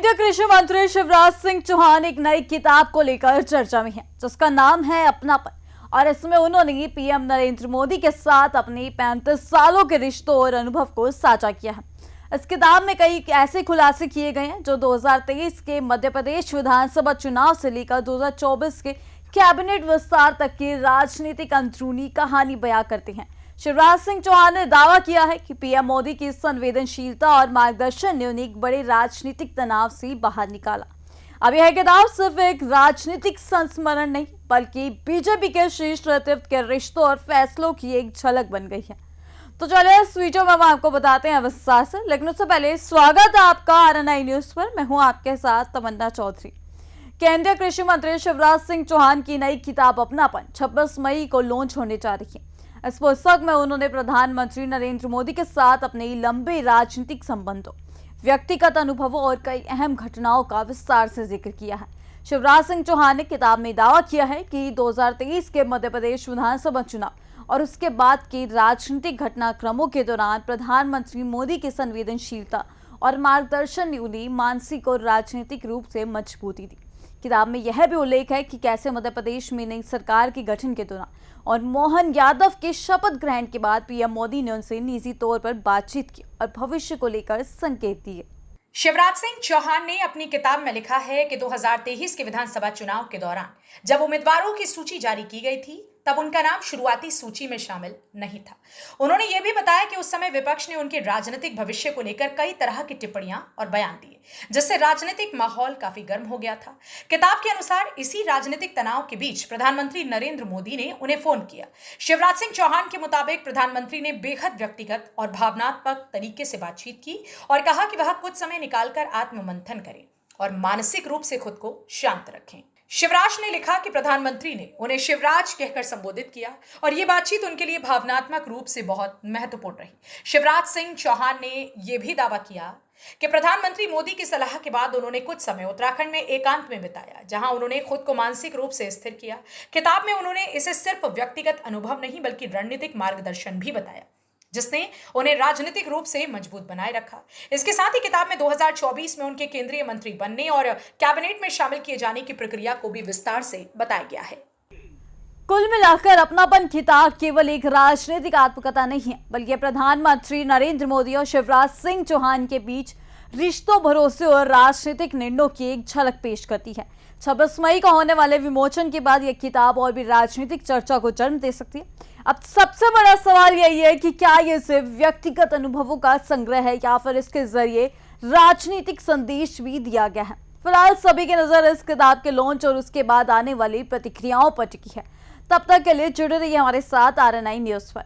केंद्रीय कृषि मंत्री शिवराज सिंह चौहान एक नई किताब को लेकर चर्चा में हैं, जिसका नाम है अपनापन। और इसमें उन्होंने पीएम नरेंद्र मोदी के साथ अपने 35 सालों के रिश्तों और अनुभव को साझा किया है। इस किताब में कई ऐसे खुलासे किए गए हैं जो 2023 के मध्य प्रदेश विधानसभा चुनाव से लेकर 2024 के कैबिनेट विस्तार तक की राजनीतिक अंदरूनी कहानी बयां करते हैं। शिवराज सिंह चौहान ने दावा किया है कि पीएम मोदी की संवेदनशीलता और मार्गदर्शन ने उन्हें एक बड़े राजनीतिक तनाव से बाहर निकाला। अब यह किताब सिर्फ एक राजनीतिक संस्मरण नहीं, बल्कि बीजेपी के शीर्ष नेतृत्व के रिश्तों और फैसलों की एक झलक बन गई है। तो चलिए इस वीडियो में हम आपको बताते हैं विस्तार से, लेकिन उससे पहले स्वागत है आपका RNI न्यूज पर। मैं हूं आपके साथ तमन्ना चौधरी। केंद्रीय कृषि मंत्री शिवराज सिंह चौहान की नई किताब अपनापन 26 मई को लॉन्च होने जा रही है। इस पुस्तक में उन्होंने प्रधानमंत्री नरेंद्र मोदी के साथ अपने लंबे राजनीतिक संबंधों, व्यक्तिगत अनुभवों और कई अहम घटनाओं का विस्तार से जिक्र किया है। शिवराज सिंह चौहान ने किताब में दावा किया है कि 2023 के मध्य प्रदेश विधानसभा चुनाव और उसके बाद के राजनीतिक घटनाक्रमों के दौरान प्रधानमंत्री मोदी की संवेदनशीलता और मार्गदर्शन ने उन्हें मानसिक और राजनीतिक रूप से मजबूती दी। किताब में यह भी उल्लेख है कि कैसे मध्य प्रदेश में नई सरकार के गठन के दौरान और मोहन यादव के शपथ ग्रहण के बाद पीएम मोदी ने उनसे निजी तौर पर बातचीत की और भविष्य को लेकर संकेत दिए। शिवराज सिंह चौहान ने अपनी किताब में लिखा है कि 2023 के विधानसभा चुनाव के दौरान जब उम्मीदवारों की सूची जारी की गई थी, तब उनका नाम शुरुआती सूची में शामिल नहीं था। उन्होंने यह भी बताया कि उस समय विपक्ष ने उनके राजनीतिक भविष्य को लेकर कई तरह की टिप्पणियां और बयान दिए, जिससे राजनीतिक माहौल काफी गर्म हो गया था। किताब के अनुसार इसी राजनीतिक तनाव के बीच प्रधानमंत्री नरेंद्र मोदी ने उन्हें फोन किया। शिवराज सिंह चौहान के मुताबिक प्रधानमंत्री ने बेहद व्यक्तिगत और भावनात्मक तरीके से बातचीत की और कहा कि वह कुछ समय निकालकर आत्ममंथन करें और मानसिक रूप से खुद को शांत रखें। शिवराज ने लिखा कि प्रधानमंत्री ने उन्हें शिवराज कहकर संबोधित किया और ये बातचीत उनके लिए भावनात्मक रूप से बहुत महत्वपूर्ण रही। शिवराज सिंह चौहान ने यह भी दावा किया कि प्रधानमंत्री मोदी की सलाह के बाद उन्होंने कुछ समय उत्तराखंड में एकांत में बिताया, जहां उन्होंने खुद को मानसिक रूप से स्थिर किया। किताब में उन्होंने इसे सिर्फ व्यक्तिगत अनुभव नहीं बल्कि रणनीतिक मार्गदर्शन भी बताया, जिसने उन्हें राजनीतिक रूप से मजबूत बनाए रखा। इसके साथ ही किताब में 2024 में उनके केंद्रीय मंत्री बनने और कैबिनेट में शामिल किए जाने की प्रक्रिया को भी विस्तार से बताया गया है। कुल मिलाकर अपनापन किताब केवल एक राजनीतिक आत्मकथा नहीं है, बल्कि प्रधानमंत्री नरेंद्र मोदी और शिवराज सिंह चौहान के बीच रिश्तों, भरोसे और राजनीतिक निर्णयों की एक झलक पेश करती है। 26 मई को होने वाले विमोचन के बाद यह किताब और भी राजनीतिक चर्चा को जन्म दे सकती है। अब सबसे बड़ा सवाल यही है कि क्या ये सिर्फ व्यक्तिगत अनुभवों का संग्रह है या फिर इसके जरिए राजनीतिक संदेश भी दिया गया है। फिलहाल सभी की नजर इस किताब के लॉन्च और उसके बाद आने वाली प्रतिक्रियाओं पर टिकी है। तब तक के लिए जुड़े रहिए हमारे साथ RNI न्यूज पर।